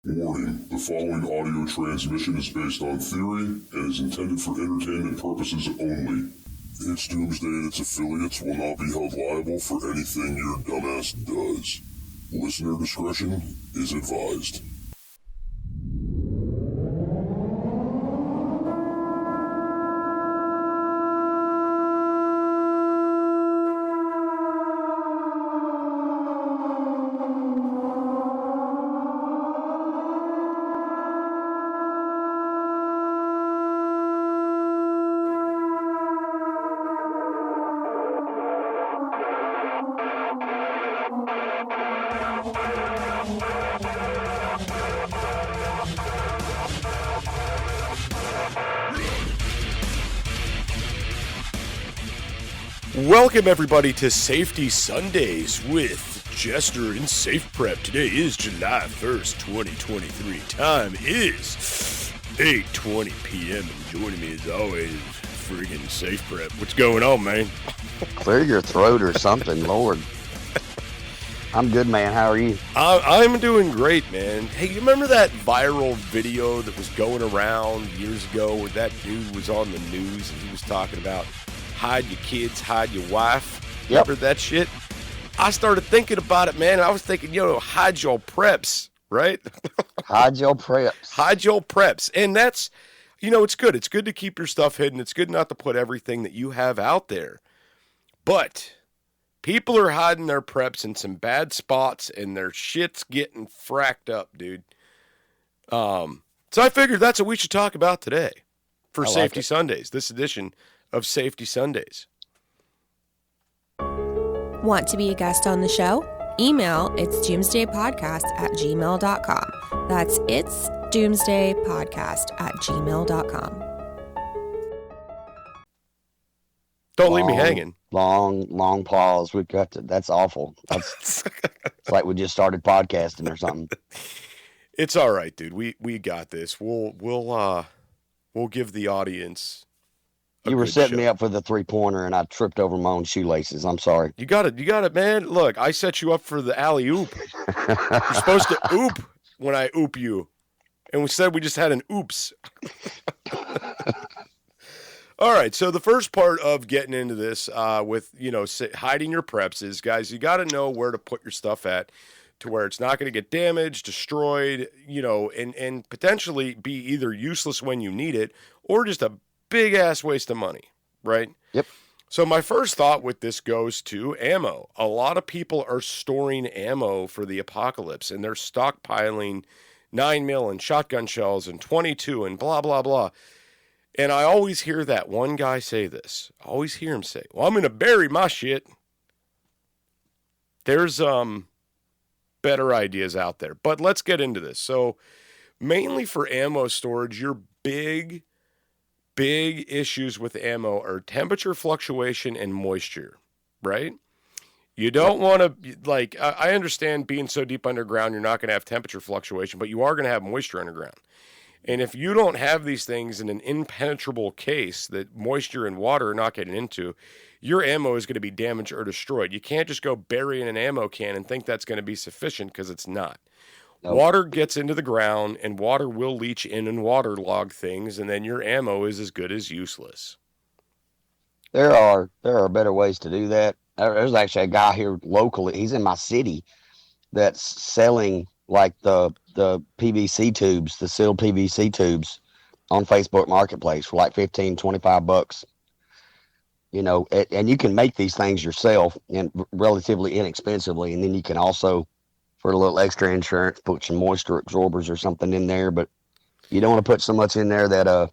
Warning, the following audio transmission is based on theory and is intended for entertainment purposes only. It's Doomsday and its affiliates will not be held liable for anything your dumbass does. Listener discretion is advised. Welcome everybody to Safety Sundays with Jester and Safe Prep. Today is July 1st, 2023. Time is 8:20 p.m. and joining me as always, friggin' Safe Prep. What's going on, man? Clear your throat or something, Lord. I'm good, man. How are you? I'm doing great, man. Hey, you remember that viral video that was going around years ago where that dude was on the news and he was talking about hide your kids, hide your wife? Yep. Remember that shit? I started thinking about it, man. I was thinking, hide your preps, right? Hide your preps. Hide your preps. And that's, it's good. It's good to keep your stuff hidden. It's good not to put everything that you have out there. But people are hiding their preps in some bad spots and their shit's getting fracked up, dude. So I figured that's what we should talk about today for Safety Sundays, this edition of Safety Sundays. Want to be a guest on the show? Email it's doomsdaypodcast@gmail.com. That's it's doomsdaypodcast@gmail.com. Don't leave me hanging. Long pause. We got to, that's awful. It's like we just started podcasting or something. It's all right, dude. We got this. We'll give the audience. You were setting me up for the 3-pointer, and I tripped over my own shoelaces. I'm sorry. You got it, man. Look, I set you up for the alley-oop. You're supposed to oop when I oop you. And instead, we just had an oops. All right, so the first part of getting into this with, hiding your preps is, guys, you got to know where to put your stuff at to where it's not going to get damaged, destroyed, and potentially be either useless when you need it or just a big-ass waste of money, right? Yep. So my first thought with this goes to ammo. A lot of people are storing ammo for the apocalypse, and they're stockpiling 9mm and shotgun shells and 22 and blah, blah, blah. And I always hear that one guy say this. I always hear him say, well, I'm going to bury my shit. There's better ideas out there. But let's get into this. So mainly for ammo storage, your big issues with ammo are temperature fluctuation and moisture, right? You don't want to, I understand being so deep underground, you're not going to have temperature fluctuation, but you are going to have moisture underground. And if you don't have these things in an impenetrable case that moisture and water are not getting into, your ammo is going to be damaged or destroyed. You can't just go bury in an ammo can and think that's going to be sufficient, because it's not. Nope. Water gets into the ground, and water will leach in and waterlog things, and then your ammo is as good as useless. There are better ways to do that. There's actually a guy here locally. He's in my city that's selling like the PVC tubes, the sealed PVC tubes on Facebook Marketplace for like $15-$25. And you can make these things yourself and relatively inexpensively, and then you can also, for a little extra insurance, put some moisture absorbers or something in there. But you don't want to put so much in there that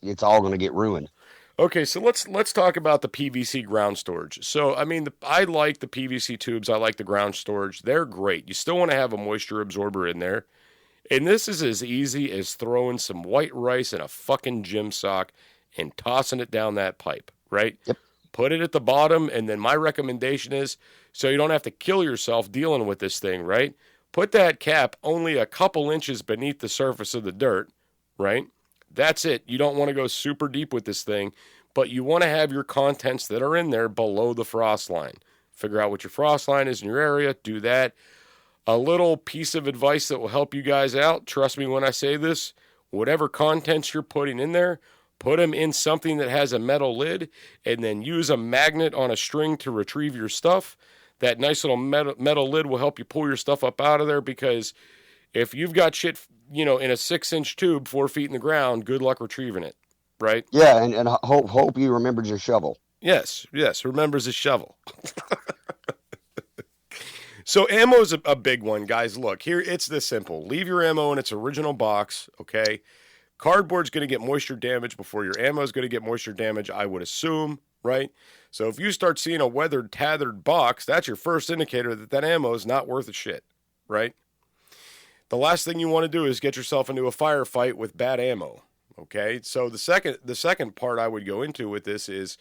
it's all going to get ruined. Okay, so let's talk about the PVC ground storage. So, I like the PVC tubes. I like the ground storage. They're great. You still want to have a moisture absorber in there. And this is as easy as throwing some white rice in a fucking gym sock and tossing it down that pipe, right? Yep. Put it at the bottom, and then my recommendation is, so you don't have to kill yourself dealing with this thing, right? Put that cap only a couple inches beneath the surface of the dirt, right? That's it. You don't want to go super deep with this thing, but you want to have your contents that are in there below the frost line. Figure out what your frost line is in your area. Do that. A little piece of advice that will help you guys out. Trust me when I say this. Whatever contents you're putting in there, put them in something that has a metal lid, and then use a magnet on a string to retrieve your stuff. That nice little metal lid will help you pull your stuff up out of there, because if you've got shit, in a 6-inch tube 4 feet in the ground, good luck retrieving it, right? Yeah, and hope you remembered your shovel. Yes, remembers his shovel. So ammo is a big one, guys. Look, here, it's this simple. Leave your ammo in its original box, okay? Cardboard's going to get moisture damage before your ammo is going to get moisture damage, I would assume, right? So if you start seeing a weathered, tethered box, that's your first indicator that ammo is not worth a shit, right? The last thing you want to do is get yourself into a firefight with bad ammo, okay? So the second part I would go into with this is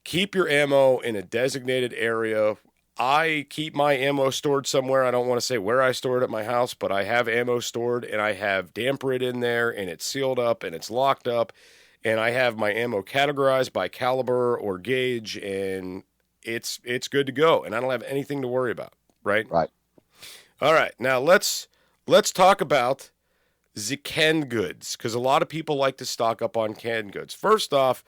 keep your ammo in a designated area. I keep my ammo stored somewhere. I don't want to say where I store it at my house, but I have ammo stored, and I have damper it in there, and it's sealed up, and it's locked up, and I have my ammo categorized by caliber or gauge, and it's good to go, and I don't have anything to worry about, right? Right. All right, now let's talk about the canned goods, because a lot of people like to stock up on canned goods. First off,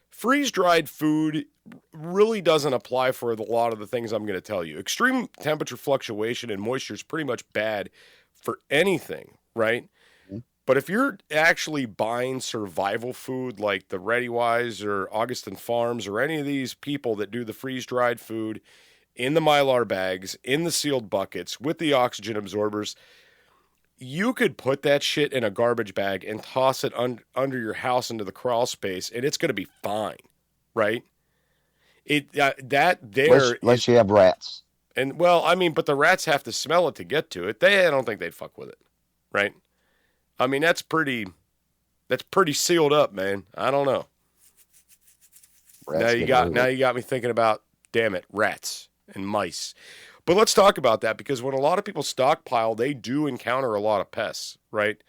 freeze-dried food really doesn't apply for a lot of the things I'm going to tell you. Extreme temperature fluctuation and moisture is pretty much bad for anything, right? Mm-hmm. But if you're actually buying survival food like the ReadyWise or Augustin Farms or any of these people that do the freeze-dried food in the Mylar bags, in the sealed buckets, with the oxygen absorbers, you could put that shit in a garbage bag and toss it under your house into the crawl space, and it's going to be fine, right? Unless you have rats. And well, I mean, but the rats have to smell it to get to it. I don't think they'd fuck with it, right? I mean, that's pretty sealed up, man. I don't know. Now you got me thinking about, damn it, rats and mice. But let's talk about that, because when a lot of people stockpile, they do encounter a lot of pests, right?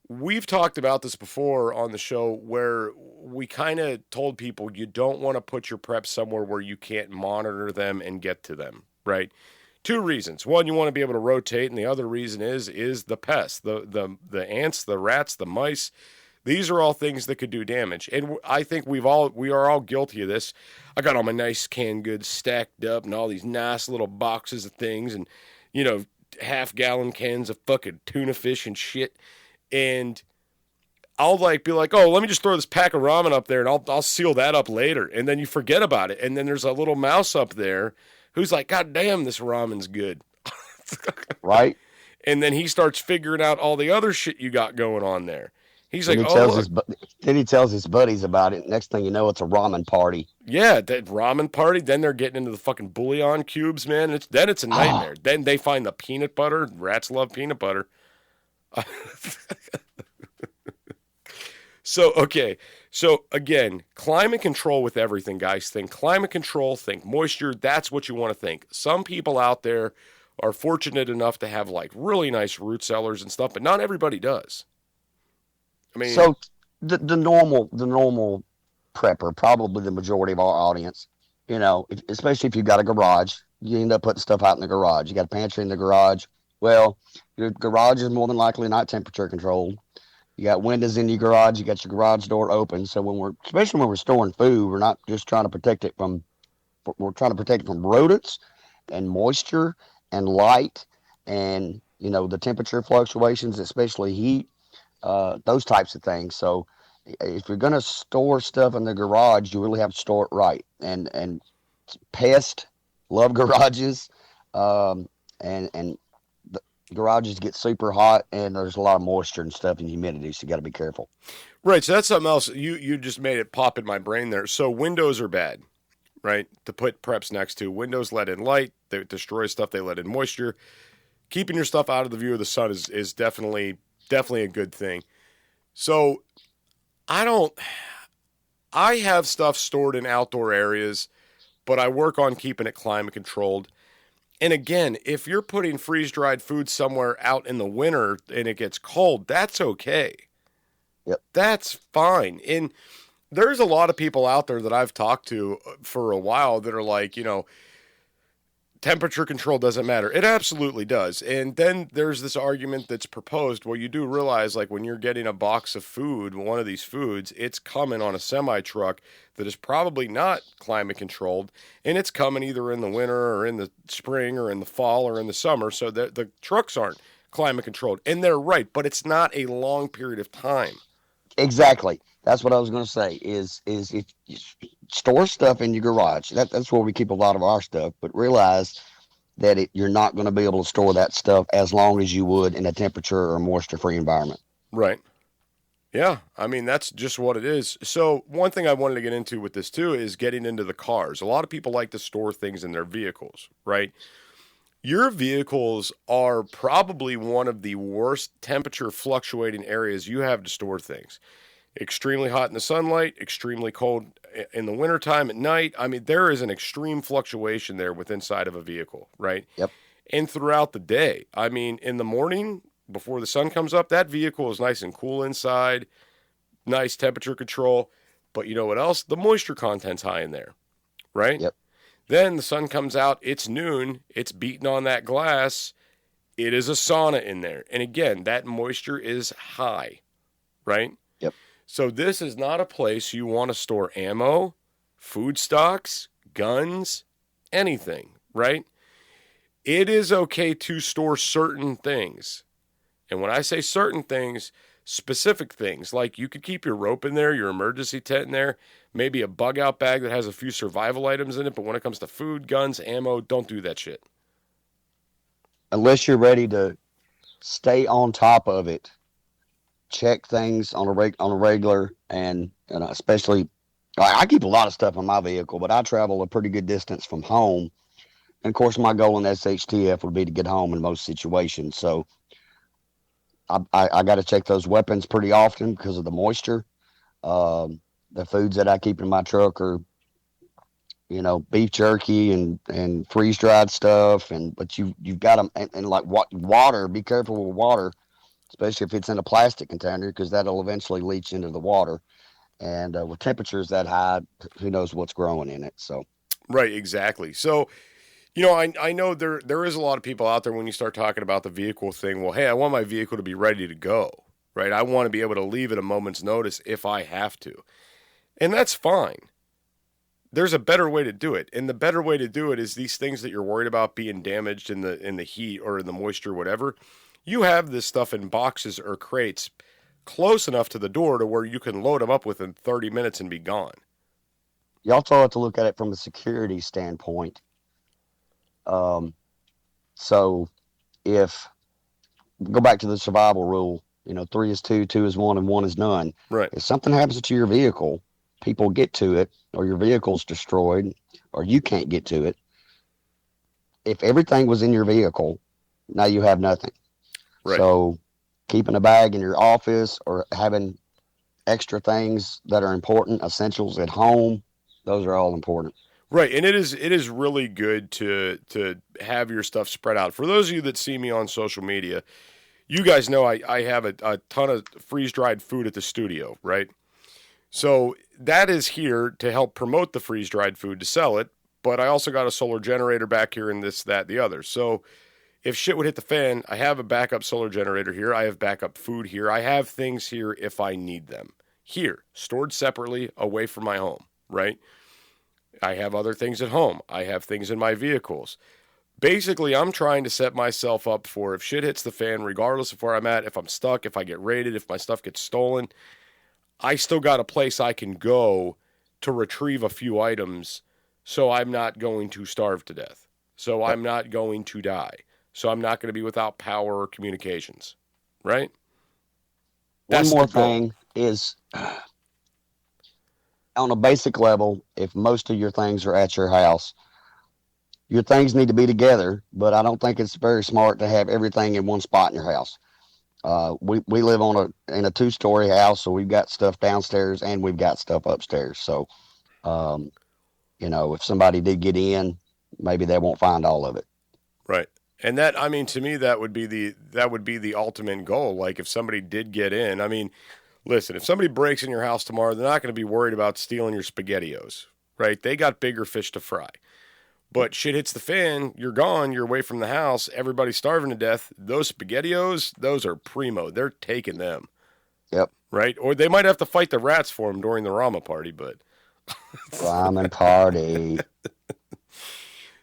We've talked about this before on the show, where we kind of told people you don't want to put your preps somewhere where you can't monitor them and get to them, right? 2 reasons. One, you want to be able to rotate, and the other reason is the pests, the ants, the rats, the mice. These are all things that could do damage, and I think we are all guilty of this. I got all my nice canned goods stacked up and all these nice little boxes of things, and half-gallon cans of fucking tuna fish and shit. And I'll be like, oh, let me just throw this pack of ramen up there, and I'll seal that up later. And then you forget about it, and then there's a little mouse up there who's like, God damn, this ramen's good, right? And then he starts figuring out all the other shit you got going on there. He's like, then he tells his buddies about it. Next thing you know, it's a ramen party. Yeah, that ramen party. Then they're getting into the fucking bouillon cubes, man. Then it's a nightmare. Then they find the peanut butter. Rats love peanut butter. So again, climate control with everything, guys. Think climate control, think moisture. That's what you want to think. Some people out there are fortunate enough to have really nice root cellars and stuff, but not everybody does. I mean, so the normal prepper, probably the majority of our audience, especially if you've got a garage, you end up putting stuff out in the garage. You got a pantry in the garage. Well, your garage is more than likely not temperature controlled. You got windows in your garage. You got your garage door open. So especially when we're storing food, we're not just trying to protect it from rodents and moisture and light and, the temperature fluctuations, especially heat, those types of things. So if you're going to store stuff in the garage, you really have to store it right. And pests love garages. And the garages get super hot, and there's a lot of moisture and stuff and humidity, so you got to be careful. Right, so that's something else. You just made it pop in my brain there. So windows are bad, right, to put preps next to. Windows let in light. They destroy stuff. They let in moisture. Keeping your stuff out of the view of the sun is definitely a good thing. So I have stuff stored in outdoor areas, but I work on keeping it climate controlled. And again, if you're putting freeze-dried food somewhere out in the winter and it gets cold, that's okay. Yep. That's fine. And there's a lot of people out there that I've talked to for a while that are like, temperature control doesn't matter. It absolutely does. And then there's this argument that's proposed. Well, you do realize, like, when you're getting a box of food, one of these foods, it's coming on a semi truck that is probably not climate controlled, and it's coming either in the winter or in the spring or in the fall or in the summer. So the trucks aren't climate controlled, and they're right, but it's not a long period of time. Exactly. That's what I was going to say. Is if you store stuff in your garage, that's where we keep a lot of our stuff. But realize that you're not going to be able to store that stuff as long as you would in a temperature or moisture-free environment. Right. Yeah. I mean, that's just what it is. So one thing I wanted to get into with this too is getting into the cars. A lot of people like to store things in their vehicles, right? Your vehicles are probably one of the worst temperature fluctuating areas you have to store things. Extremely hot in the sunlight, extremely cold in the wintertime at night. I mean, there is an extreme fluctuation there with inside of a vehicle, right? Yep. And throughout the day. I mean, in the morning, before the sun comes up, that vehicle is nice and cool inside, nice temperature control. But you know what else? The moisture content's high in there, right? Yep. Then the sun comes out, it's noon, it's beating on that glass, it is a sauna in there. And again, that moisture is high, right? Yep. So this is not a place you want to store ammo, food stocks, guns, anything, right? It is okay to store certain things. And when I say certain things, specific things, like you could keep your rope in there, your emergency tent in there, maybe a bug out bag that has a few survival items in it, but when it comes to food, guns, ammo, don't do that shit. Unless you're ready to stay on top of it, check things on a regular, and especially, I keep a lot of stuff in my vehicle, but I travel a pretty good distance from home. And of course, my goal in SHTF would be to get home in most situations. So I got to check those weapons pretty often because of the moisture. The foods that I keep in my truck are, beef jerky and freeze dried stuff. But you've got them and like water. Be careful with water, especially if it's in a plastic container, because that'll eventually leach into the water. And with temperatures that high, who knows what's growing in it? So right, exactly. So. I know there is a lot of people out there when you start talking about the vehicle thing. Well, hey, I want my vehicle to be ready to go, right? I want to be able to leave at a moment's notice if I have to. And that's fine. There's a better way to do it. And the better way to do it is these things that you're worried about being damaged in the heat or in the moisture, whatever. You have this stuff in boxes or crates close enough to the door to where you can load them up within 30 minutes and be gone. You also have to look at it from a security standpoint. So if go back to the survival rule, 3 is 2, 2 is 1, and 1 is none. Right. If something happens to your vehicle, people get to it, or your vehicle's destroyed, or you can't get to it. If everything was in your vehicle, now you have nothing. Right. So keeping a bag in your office or having extra things that are important, essentials at home, those are all important. Right, and it is really good to have your stuff spread out. For those of you that see me on social media, you guys know I have a ton of freeze-dried food at the studio, right? So that is here to help promote the freeze-dried food to sell it, but I also got a solar generator back here and this, that, the other. So if shit would hit the fan, I have a backup solar generator here. I have backup food here. I have things here if I need them. Here, stored separately, away from my home, right? I have other things at home. I have things in my vehicles. Basically, I'm trying to set myself up for if shit hits the fan, regardless of where I'm at, if I'm stuck, if I get raided, if my stuff gets stolen, I still got a place I can go to retrieve a few items so I'm not going to starve to death. So I'm not going to die. So I'm not going to be without power or communications. Right? One more thing is, on a basic level, if most of your things are at your house, your things need to be together, but I don't think it's very smart to have everything in one spot in your house. We live in a 2-story house, so we've got stuff downstairs and we've got stuff upstairs. So, if somebody did get in, maybe they won't find all of it. Right. And that, I mean, to me, that would be the ultimate goal. Like if somebody did get in, I mean, listen, if somebody breaks in your house tomorrow, they're not going to be worried about stealing your SpaghettiOs, right? They got bigger fish to fry. But shit hits the fan, you're gone, you're away from the house, everybody's starving to death. Those SpaghettiOs, those are primo. They're taking them. Yep. Right? Or they might have to fight the rats for them during the Rama party, but... Ramen party.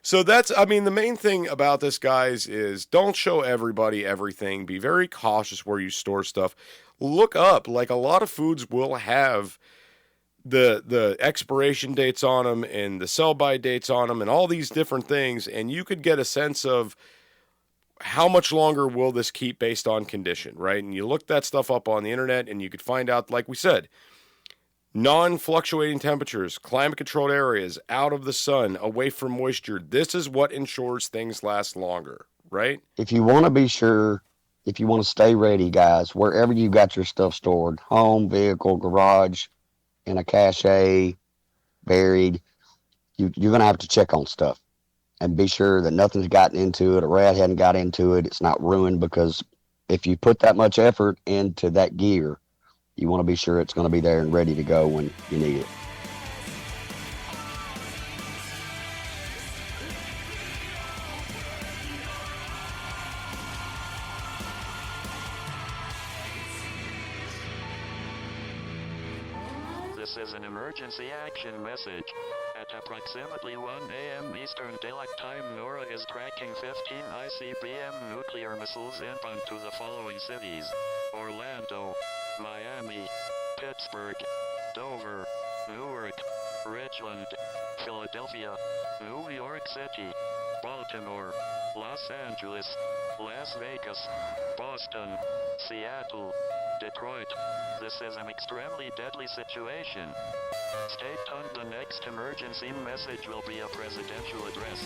So that's, I mean, the main thing about this, guys, is don't show everybody everything. Be very cautious where you store stuff. Look up, like a lot of foods will have the expiration dates on them and the sell-by dates on them and all these different things, and you could get a sense of how much longer will this keep based on condition, right? And you look that stuff up on the internet and you could find out, like we said, non-fluctuating temperatures, climate-controlled areas, out of the sun, away from moisture. This is what ensures things last longer, right? If you want to be sure, if you want to stay ready, guys, wherever you got your stuff stored, home, vehicle, garage, in a cache, buried, you're going to have to check on stuff and be sure that nothing's gotten into it, a rat hadn't got into it, it's not ruined, because if you put that much effort into that gear, you want to be sure it's going to be there and ready to go when you need it. This is an emergency action message. At approximately 1 a.m. Eastern Daylight Time, NORAD is tracking 15 ICBM nuclear missiles inbound to the following cities: Orlando, Miami, Pittsburgh, Dover, Newark, Richland, Philadelphia, New York City, Baltimore, Los Angeles, Las Vegas, Boston, Seattle, Detroit. This is an extremely deadly situation. Stay tuned. The next emergency message will be a presidential address.